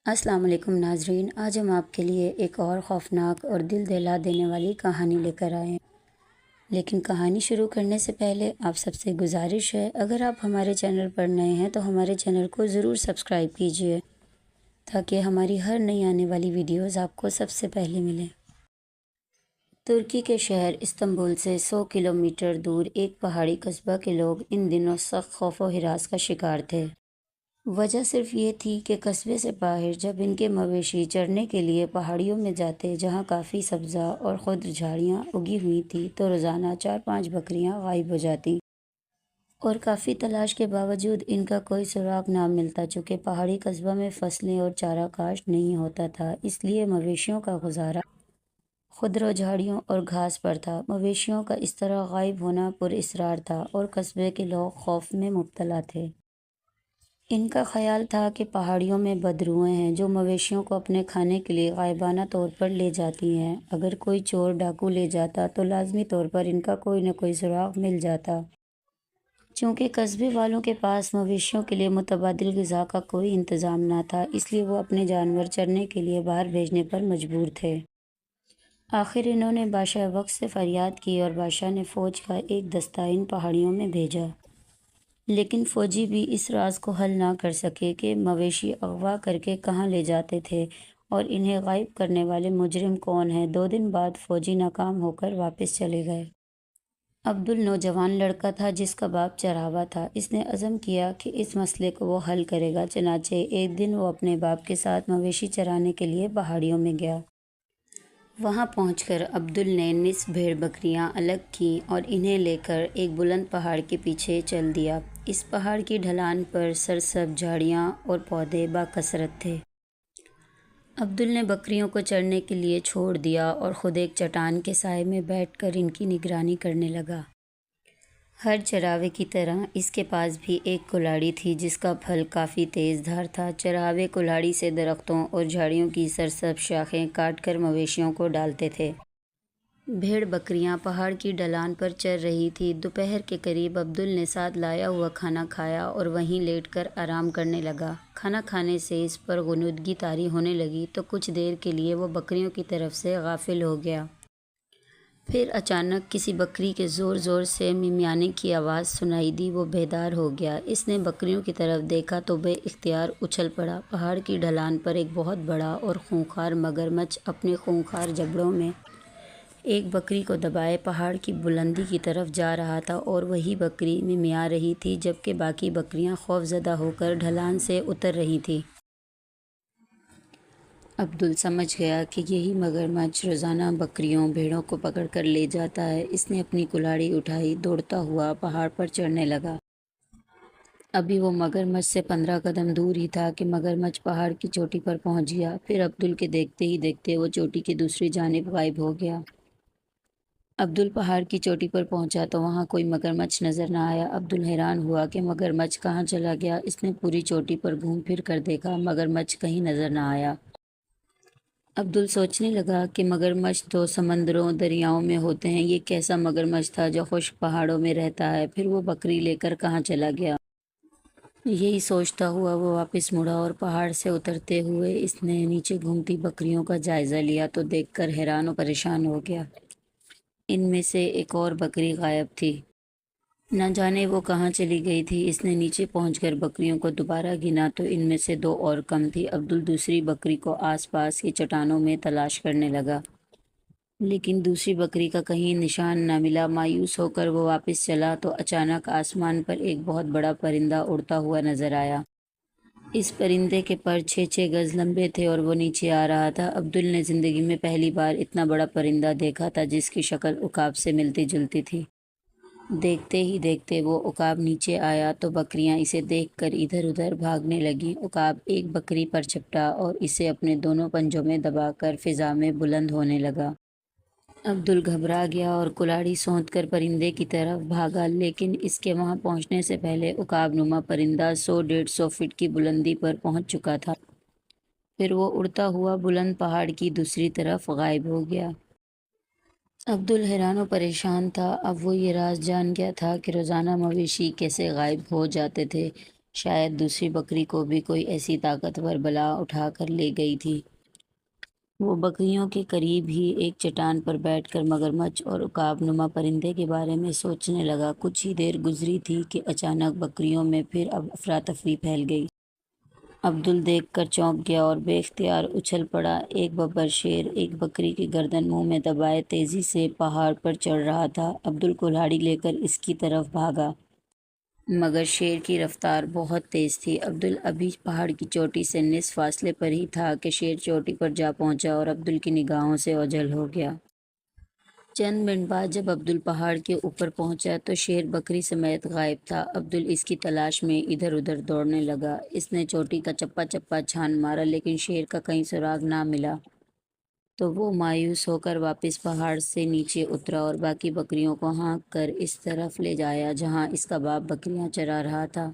السلام علیکم ناظرین، آج ہم آپ کے لیے ایک اور خوفناک اور دل دہلا دینے والی کہانی لے کر آئے ہیں۔ لیکن کہانی شروع کرنے سے پہلے آپ سب سے گزارش ہے، اگر آپ ہمارے چینل پر نئے ہیں تو ہمارے چینل کو ضرور سبسکرائب کیجیے تاکہ ہماری ہر نئی آنے والی ویڈیوز آپ کو سب سے پہلے ملیں۔ ترکی کے شہر استنبول سے 100 کلومیٹر دور ایک پہاڑی قصبہ کے لوگ ان دنوں سخت خوف و ہراس کا شکار تھے۔ وجہ صرف یہ تھی کہ قصبے سے باہر جب ان کے مویشی چرنے کے لیے پہاڑیوں میں جاتے جہاں کافی سبزہ اور خضر جھاڑیاں اگی ہوئی تھیں تو روزانہ 4-5 بکریاں غائب ہو جاتیں اور کافی تلاش کے باوجود ان کا کوئی سراغ نہ ملتا۔ چونکہ پہاڑی قصبہ میں فصلیں اور چارہ کاشت نہیں ہوتا تھا، اس لیے مویشیوں کا گزارا خضر و جھاڑیوں اور گھاس پر تھا۔ مویشیوں کا اس طرح غائب ہونا پراسرار تھا اور قصبے کے لوگ خوف میں مبتلا تھے۔ ان کا خیال تھا کہ پہاڑیوں میں بدروحیں ہیں جو مویشیوں کو اپنے کھانے کے لیے غائبانہ طور پر لے جاتی ہیں۔ اگر کوئی چور ڈاکو لے جاتا تو لازمی طور پر ان کا کوئی نہ کوئی سراغ مل جاتا۔ چونکہ قصبے والوں کے پاس مویشیوں کے لیے متبادل غذا کا کوئی انتظام نہ تھا، اس لیے وہ اپنے جانور چرنے کے لیے باہر بھیجنے پر مجبور تھے۔ آخر انہوں نے بادشاہ وقت سے فریاد کی اور بادشاہ نے فوج کا ایک دستہ ان پہاڑیوں میں بھیجا۔ لیکن فوجی بھی اس راز کو حل نہ کر سکے کہ مویشی اغوا کر کے کہاں لے جاتے تھے اور انہیں غائب کرنے والے مجرم کون ہیں۔ 2 دن بعد فوجی ناکام ہو کر واپس چلے گئے۔ عبدل نوجوان لڑکا تھا جس کا باپ چراوا تھا۔ اس نے عزم کیا کہ اس مسئلے کو وہ حل کرے گا۔ چنانچہ ایک دن وہ اپنے باپ کے ساتھ مویشی چرانے کے لیے پہاڑیوں میں گیا۔ وہاں پہنچ کر عبدل نے نصف بھیڑ بکریاں الگ کیں اور انہیں لے کر ایک بلند پہاڑ کے پیچھے چل دیا۔ اس پہاڑ کی ڈھلان پر سرسبز جھاڑیاں اور پودے باکثرت تھے۔ عبدل نے بکریوں کو چرنے کے لیے چھوڑ دیا اور خود ایک چٹان کے سائے میں بیٹھ کر ان کی نگرانی کرنے لگا۔ ہر چراوے کی طرح اس کے پاس بھی ایک کلاڑی تھی جس کا پھل کافی تیز دھار تھا۔ چراوے کلاڑی سے درختوں اور جھاڑیوں کی سرسبز شاخیں کاٹ کر مویشیوں کو ڈالتے تھے۔ بھیڑ بکریاں پہاڑ کی ڈھلان پر چر رہی تھیں۔ دوپہر کے قریب عبدل نے ساتھ لایا ہوا کھانا کھایا اور وہیں لیٹ کر آرام کرنے لگا۔ کھانا کھانے سے اس پر غنودگی طاری ہونے لگی تو کچھ دیر کے لیے وہ بکریوں کی طرف سے غافل ہو گیا۔ پھر اچانک کسی بکری کے زور زور سے ممیانے کی آواز سنائی دی۔ وہ بیدار ہو گیا۔ اس نے بکریوں کی طرف دیکھا تو بے اختیار اچھل پڑا۔ پہاڑ کی ڈھلان پر ایک بہت بڑا اور خونخوار مگرمچھ اپنے خونخوار جبڑوں میں ایک بکری کو دبائے پہاڑ کی بلندی کی طرف جا رہا تھا اور وہی بکری ممیا رہی تھی جبکہ باقی بکریاں خوفزدہ ہو کر ڈھلان سے اتر رہی تھیں۔ عبدل سمجھ گیا کہ یہی مگرمچھ روزانہ بکریوں بھیڑوں کو پکڑ کر لے جاتا ہے۔ اس نے اپنی کلاڑی اٹھائی، دوڑتا ہوا پہاڑ پر چڑھنے لگا۔ ابھی وہ مگرمچھ سے 15 قدم دور ہی تھا کہ مگرمچھ پہاڑ کی چوٹی پر پہنچ گیا۔ پھر عبدل کے دیکھتے ہی دیکھتے وہ چوٹی کی دوسری جانب غائب ہو گیا۔ عبدل پہاڑ کی چوٹی پر پہنچا تو وہاں کوئی مگرمچھ نظر نہ آیا۔ عبدل حیران ہوا کہ مگرمچھ کہاں چلا گیا۔ اس نے پوری چوٹی پر گھوم پھر کر دیکھا، مگرمچھ کہیں نظر نہ آیا۔ عبدل سوچنے لگا کہ مگرمچھ تو سمندروں دریاؤں میں ہوتے ہیں، یہ کیسا مگرمچھ تھا جو خشک پہاڑوں میں رہتا ہے؟ پھر وہ بکری لے کر کہاں چلا گیا؟ یہی سوچتا ہوا وہ واپس مڑا اور پہاڑ سے اترتے ہوئے اس نے نیچے گھومتی بکریوں کا جائزہ لیا تو دیکھ کر حیران و پریشان ہو گیا۔ ان میں سے ایک اور بکری غائب تھی، نہ جانے وہ کہاں چلی گئی تھی۔ اس نے نیچے پہنچ کر بکریوں کو دوبارہ گنا تو ان میں سے 2 اور کم تھی۔ عبدل دوسری بکری کو آس پاس کی چٹانوں میں تلاش کرنے لگا، لیکن دوسری بکری کا کہیں نشان نہ ملا۔ مایوس ہو کر وہ واپس چلا تو اچانک آسمان پر ایک بہت بڑا پرندہ اڑتا ہوا نظر آیا۔ اس پرندے کے پر 6 گز لمبے تھے اور وہ نیچے آ رہا تھا۔ عبدل نے زندگی میں پہلی بار اتنا بڑا پرندہ دیکھا تھا جس کی شکل عقاب سے ملتی جلتی تھی۔ دیکھتے ہی دیکھتے وہ عقاب نیچے آیا تو بکریاں اسے دیکھ کر ادھر ادھر بھاگنے لگیں۔ عقاب ایک بکری پر چپٹا اور اسے اپنے دونوں پنجوں میں دبا کر فضا میں بلند ہونے لگا۔ عبدل گھبرا گیا اور کلاڑی سونت کر پرندے کی طرف بھاگا، لیکن اس کے وہاں پہنچنے سے پہلے عقاب نما پرندہ 100-150 فٹ کی بلندی پر پہنچ چکا تھا۔ پھر وہ اڑتا ہوا بلند پہاڑ کی دوسری طرف غائب ہو گیا۔ عبدل حیران و پریشان تھا۔ اب وہ یہ راز جان گیا تھا کہ روزانہ مویشی کیسے غائب ہو جاتے تھے۔ شاید دوسری بکری کو بھی کوئی ایسی طاقتور بلا اٹھا کر لے گئی تھی۔ وہ بکریوں کے قریب ہی ایک چٹان پر بیٹھ کر مگرمچھ اور عقاب نما پرندے کے بارے میں سوچنے لگا۔ کچھ ہی دیر گزری تھی کہ اچانک بکریوں میں پھر اب افراتفری پھیل گئی۔ عبدل دیکھ کر چونک گیا اور بے اختیار اچھل پڑا۔ ایک ببر شیر ایک بکری کی گردن منہ میں دبائے تیزی سے پہاڑ پر چڑھ رہا تھا۔ عبدل کلہاڑی لے کر اس کی طرف بھاگا، مگر شیر کی رفتار بہت تیز تھی۔ عبدل ابھی پہاڑ کی چوٹی سے نصف فاصلے پر ہی تھا کہ شیر چوٹی پر جا پہنچا اور عبدل کی نگاہوں سے اوجھل ہو گیا۔ چند منٹ بعد جب عبدل پہاڑ کے اوپر پہنچا تو شیر بکری سمیت غائب تھا۔ عبدل اس کی تلاش میں ادھر ادھر دوڑنے لگا۔ اس نے چوٹی کا چپا چپا چھان مارا لیکن شیر کا کہیں سراغ نہ ملا تو وہ مایوس ہو کر واپس پہاڑ سے نیچے اترا اور باقی بکریوں کو ہانک کر اس طرف لے جایا جہاں اس کا باپ بکریاں چرا رہا تھا۔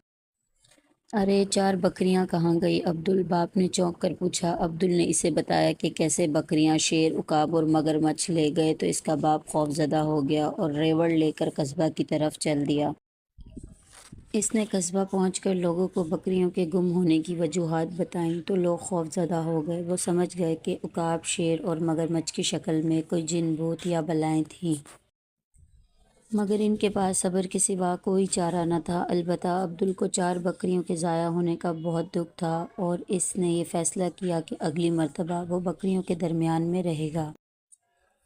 ارے 4 بکریاں کہاں گئی عبدل؟ باپ نے چونک کر پوچھا۔ عبدل نے اسے بتایا کہ کیسے بکریاں شیر، عقاب اور مگرمچھ لے گئے تو اس کا باپ خوفزدہ ہو گیا اور ریوڑ لے کر قصبہ کی طرف چل دیا۔ اس نے قصبہ پہنچ کر لوگوں کو بکریوں کے گم ہونے کی وجوہات بتائیں تو لوگ خوفزدہ ہو گئے۔ وہ سمجھ گئے کہ عقاب، شیر اور مگرمچھ کی شکل میں کوئی جن بھوت یا بلائیں تھیں، مگر ان کے پاس صبر کے سوا کوئی چارہ نہ تھا۔ البتہ عبدل کو 4 بکریوں کے ضائع ہونے کا بہت دکھ تھا اور اس نے یہ فیصلہ کیا کہ اگلی مرتبہ وہ بکریوں کے درمیان میں رہے گا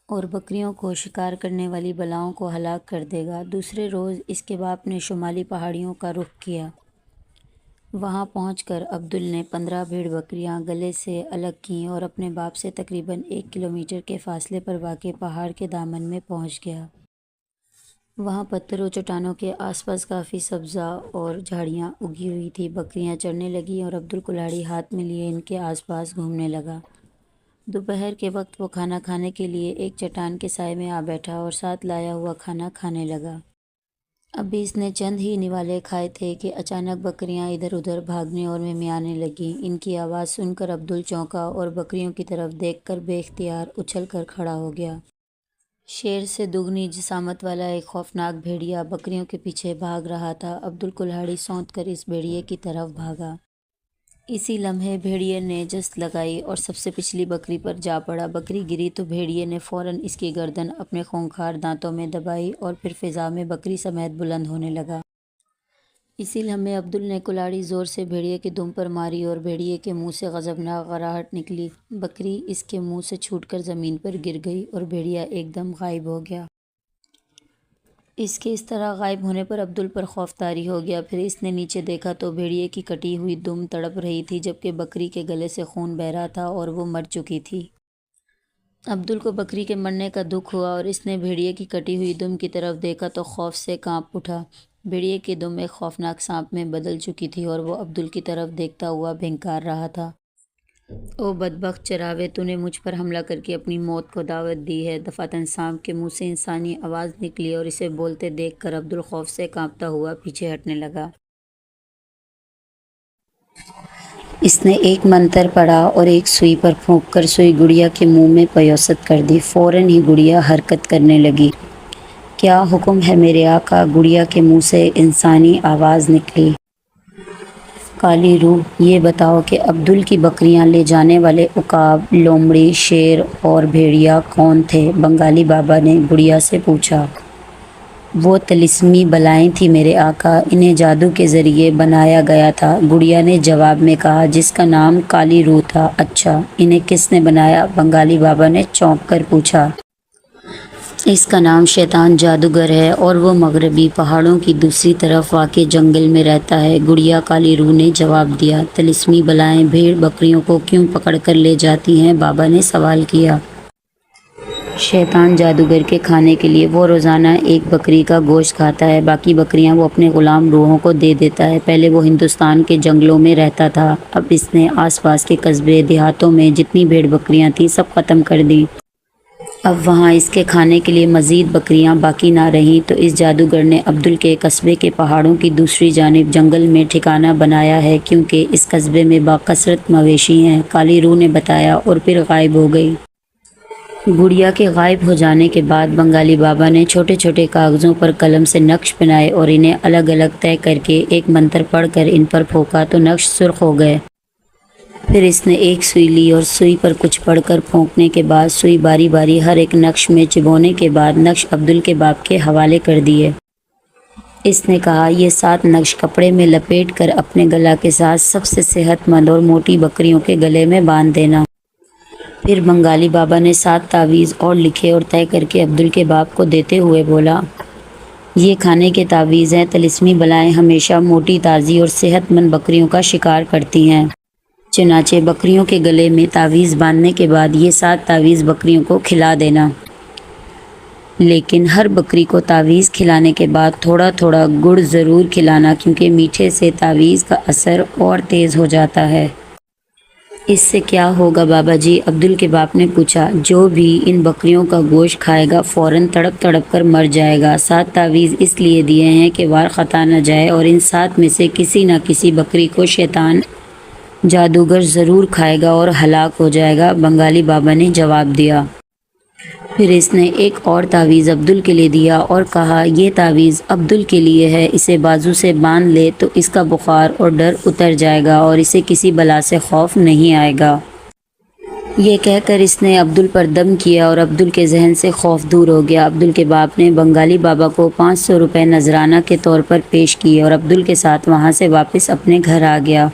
اور بکریوں کو شکار کرنے والی بلاؤں کو ہلاک کر دے گا۔ دوسرے روز اس کے باپ نے شمالی پہاڑیوں کا رخ کیا۔ وہاں پہنچ کر عبدل نے 15 بھیڑ بکریاں گلے سے الگ کیں اور اپنے باپ سے تقریباً 1 کلومیٹر کے فاصلے پر واقع پہاڑ کے دامن میں پہنچ گیا۔ وہاں پتھر و چٹانوں کے آس پاس کافی سبزہ اور جھاڑیاں اگی ہوئی تھیں۔ بکریاں چرنے لگیں اور عبدل کلہاڑی ہاتھ میں لیے ان کے آس پاس گھومنے لگا۔ دوپہر کے وقت وہ کھانا کھانے کے لیے ایک چٹان کے سائے میں آ بیٹھا اور ساتھ لایا ہوا کھانا کھانے لگا۔ ابھی اس نے چند ہی نوالے کھائے تھے کہ اچانک بکریاں ادھر ادھر بھاگنے اور ممیانے لگیں۔ ان کی آواز سن کر عبدل چونکا اور بکریوں کی طرف دیکھ کر بے اختیار اچھل کر کھڑا ہو گیا۔ شیر سے دگنی جسامت والا ایک خوفناک بھیڑیا بکریوں کے پیچھے بھاگ رہا تھا۔ عبدل کلہاڑی سونت کر اس بھیڑیے کی طرف بھاگا۔ اسی لمحے بھیڑیے نے جست لگائی اور سب سے پچھلی بکری پر جا پڑا۔ بکری گری تو بھیڑیے نے فوراً اس کی گردن اپنے خونخوار دانتوں میں دبائی اور پھر فضا میں بکری سمیت بلند ہونے لگا۔ اسی لمحے عبدل نے کلاڑی زور سے بھیڑیے کی دم پر ماری اور بھیڑیے کے منہ سے غضبناک غراہٹ نکلی۔ بکری اس کے منہ سے چھوٹ کر زمین پر گر گئی اور بھیڑیا ایک دم غائب ہو گیا۔ اس کے اس طرح غائب ہونے پر عبدل پر خوف طاری ہو گیا۔ پھر اس نے نیچے دیکھا تو بھیڑیے کی کٹی ہوئی دم تڑپ رہی تھی جبکہ بکری کے گلے سے خون بہہ رہا تھا اور وہ مر چکی تھی۔ عبدل کو بکری کے مرنے کا دکھ ہوا اور اس نے بھیڑیے کی کٹی ہوئی دم کی طرف دیکھا تو خوف سے کانپ اٹھا۔ بھیڑیے کی دم ایک خوفناک سانپ میں بدل چکی تھی اور وہ عبدل کی طرف دیکھتا ہوا بھنکار رہا تھا۔ او بدبخت چراوے، تو نے مجھ پر حملہ کر کے اپنی موت کو دعوت دی ہے۔ دفعتاً سانپ کے منہ سے انسانی آواز نکلی اور اسے بولتے دیکھ کر عبدل خوف سے کانپتا ہوا پیچھے ہٹنے لگا۔ اس نے ایک منتر پڑھا اور ایک سوئی پر پھونک کر سوئی گڑیا کے منہ میں پیوست کر دی۔ فوراً ہی گڑیا حرکت کرنے لگی۔ کیا حکم ہے میرے آقا؟ گڑیا کے منہ سے انسانی آواز نکلی۔ کالی روح، یہ بتاؤ کہ عبدل کی بکریاں لے جانے والے عقاب، لومڑی، شیر اور بھیڑیا کون تھے؟ بنگالی بابا نے گڑیا سے پوچھا۔ وہ طلسمی بلائیں تھیں میرے آقا، انہیں جادو کے ذریعے بنایا گیا تھا، گڑیا نے جواب میں کہا، جس کا نام کالی روح تھا۔ اچھا، انہیں کس نے بنایا؟ بنگالی بابا نے چونک کر پوچھا۔ اس کا نام شیطان جادوگر ہے اور وہ مغربی پہاڑوں کی دوسری طرف واقع جنگل میں رہتا ہے، گڑیا کالی روح نے جواب دیا۔ طلسمی بلائیں بھیڑ بکریوں کو کیوں پکڑ کر لے جاتی ہیں؟ بابا نے سوال کیا۔ شیطان جادوگر کے کھانے کے لیے وہ روزانہ ایک بکری کا گوشت کھاتا ہے، باقی بکریاں وہ اپنے غلام روحوں کو دے دیتا ہے۔ پہلے وہ ہندوستان کے جنگلوں میں رہتا تھا، اب اس نے آس پاس کے قصبے دیہاتوں میں جتنی بھیڑ بکریاں تھیں سب ختم کر دیں۔ اب وہاں اس کے کھانے کے لیے مزید بکریاں باقی نہ رہیں تو اس جادوگر نے عبدل کے قصبے کے پہاڑوں کی دوسری جانب جنگل میں ٹھکانہ بنایا ہے کیونکہ اس قصبے میں باکثرت مویشی ہیں، کالی روح نے بتایا اور پھر غائب ہو گئی۔ گڑیا کے غائب ہو جانے کے بعد بنگالی بابا نے چھوٹے چھوٹے کاغذوں پر قلم سے نقش بنائے اور انہیں الگ الگ طے کر کے ایک منتر پڑھ کر ان پر پھونکا تو نقش سرخ ہو گئے۔ پھر اس نے ایک سوئی لی اور سوئی پر کچھ پڑھ کر پھونکنے کے بعد سوئی باری باری ہر ایک نقش میں چبونے کے بعد نقش عبدل کے باپ کے حوالے کر دیے۔ اس نے کہا، یہ 7 نقش کپڑے میں لپیٹ کر اپنے گلا کے ساتھ سب سے صحت مند اور موٹی بکریوں کے گلے میں باندھ دینا۔ پھر بنگالی بابا نے 7 تعویذ اور لکھے اور طے کر کے عبدل کے باپ کو دیتے ہوئے بولا، یہ کھانے کے تعویذ ہیں، طلسمی بلائیں ہمیشہ موٹی تازی اور صحت مند بکریوں کا شکار کرتی ہیں۔ چنانچہ بکریوں کے گلے میں تعویذ باندھنے کے بعد یہ 7 تعویذ بکریوں کو کھلا دینا، لیکن ہر بکری کو تعویذ کھلانے کے بعد تھوڑا تھوڑا گڑ ضرور کھلانا، کیونکہ میٹھے سے تعویذ کا اثر اور تیز ہو جاتا ہے۔ اس سے کیا ہوگا بابا جی؟ عبدل کے باپ نے پوچھا۔ جو بھی ان بکریوں کا گوشت کھائے گا فوراً تڑپ تڑپ کر مر جائے گا۔ 7 تعویذ اس لیے دیے ہیں کہ وار خطا نہ جائے اور ان 7 میں سے کسی نہ کسی بکری کو شیطان جادوگر ضرور کھائے گا اور ہلاک ہو جائے گا، بنگالی بابا نے جواب دیا۔ پھر اس نے ایک اور تعویذ عبدل کے لیے دیا اور کہا، یہ تعویذ عبدل کے لیے ہے، اسے بازو سے باندھ لے تو اس کا بخار اور ڈر اتر جائے گا اور اسے کسی بلا سے خوف نہیں آئے گا۔ یہ کہہ کر اس نے عبدل پر دم کیا اور عبدل کے ذہن سے خوف دور ہو گیا۔ عبدل کے باپ نے بنگالی بابا کو 500 روپے نذرانہ کے طور پر پیش کیے اور عبدل کے ساتھ وہاں سے واپس اپنے گھر آ گیا۔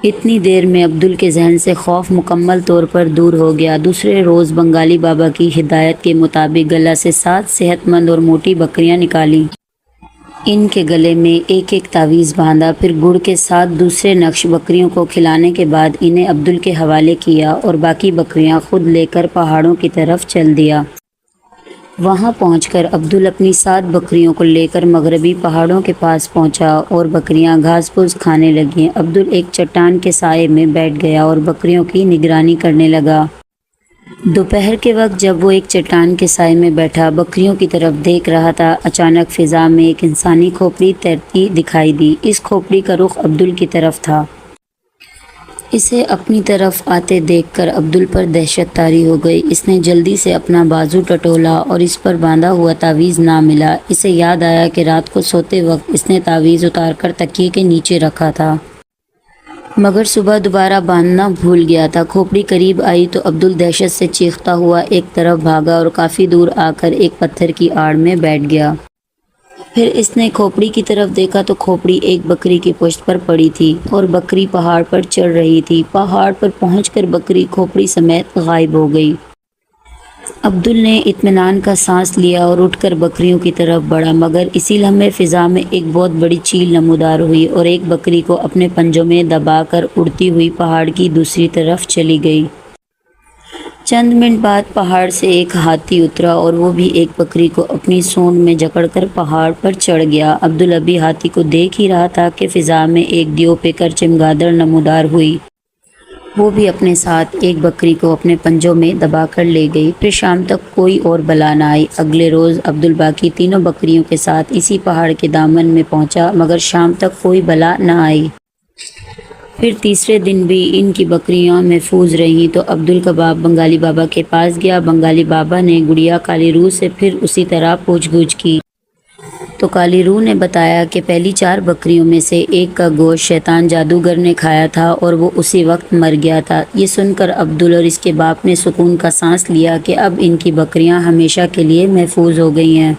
اتنی دیر میں عبدل کے ذہن سے خوف مکمل طور پر دور ہو گیا۔ دوسرے روز بنگالی بابا کی ہدایت کے مطابق گلا سے 7 صحت مند اور موٹی بکریاں نکالیں، ان کے گلے میں ایک ایک تعویذ باندھا، پھر گڑ کے 7 دوسرے نقش بکریوں کو کھلانے کے بعد انہیں عبدل کے حوالے کیا اور باقی بکریاں خود لے کر پہاڑوں کی طرف چل دیا۔ وہاں پہنچ کر عبدل اپنی 7 بکریوں کو لے کر مغربی پہاڑوں کے پاس پہنچا اور بکریاں گھاس پھوس کھانے لگیں۔ عبدل ایک چٹان کے سائے میں بیٹھ گیا اور بکریوں کی نگرانی کرنے لگا۔ دوپہر کے وقت جب وہ ایک چٹان کے سائے میں بیٹھا بکریوں کی طرف دیکھ رہا تھا، اچانک فضا میں ایک انسانی کھوپڑی تیرتی دکھائی دی۔ اس کھوپڑی کا رخ عبدل کی طرف تھا۔ اسے اپنی طرف آتے دیکھ کر عبدل پر دہشت طاری ہو گئی۔ اس نے جلدی سے اپنا بازو ٹٹولا اور اس پر باندھا ہوا تعویذ نہ ملا۔ اسے یاد آیا کہ رات کو سوتے وقت اس نے تعویذ اتار کر تکیے کے نیچے رکھا تھا، مگر صبح دوبارہ باندھنا بھول گیا تھا۔ کھوپڑی قریب آئی تو عبدل دہشت سے چیختا ہوا ایک طرف بھاگا اور کافی دور آ کر ایک پتھر کی آڑ میں بیٹھ گیا۔ پھر اس نے کھوپڑی کی طرف دیکھا تو کھوپڑی ایک بکری کی پشت پر پڑی تھی اور بکری پہاڑ پر چڑھ رہی تھی۔ پہاڑ پر پہنچ کر بکری کھوپڑی سمیت غائب ہو گئی۔ عبدل نے اطمینان کا سانس لیا اور اٹھ کر بکریوں کی طرف بڑھا، مگر اسی لمحے فضا میں ایک بہت بڑی چیل نمودار ہوئی اور ایک بکری کو اپنے پنجوں میں دبا کر اڑتی ہوئی پہاڑ کی دوسری طرف چلی گئی۔ چند منٹ بعد پہاڑ سے ایک ہاتھی اترا اور وہ بھی ایک بکری کو اپنی سونڈ میں جکڑ کر پہاڑ پر چڑھ گیا۔ عبدل ابھی ہاتھی کو دیکھ ہی رہا تھا کہ فضا میں ایک دیو پیکر چمگادڑ نمودار ہوئی، وہ بھی اپنے ساتھ ایک بکری کو اپنے پنجوں میں دبا کر لے گئی۔ پھر شام تک کوئی اور بلا نہ آئی۔ اگلے روز عبدل باقی تینوں بکریوں کے ساتھ اسی پہاڑ کے دامن میں پہنچا، مگر شام تک کوئی بلا نہ آئی۔ پھر تیسرے دن بھی ان کی بکریاں محفوظ رہیں تو عبدل کا باپ بنگالی بابا کے پاس گیا۔ بنگالی بابا نے گڑیا کالی روح سے پھر اسی طرح پوچھ گچھ کی تو کالی روح نے بتایا کہ پہلی 4 بکریوں میں سے ایک کا گوشت شیطان جادوگر نے کھایا تھا اور وہ اسی وقت مر گیا تھا۔ یہ سن کر عبدل اور اس کے باپ نے سکون کا سانس لیا کہ اب ان کی بکریاں ہمیشہ کے لیے محفوظ ہو گئی ہیں۔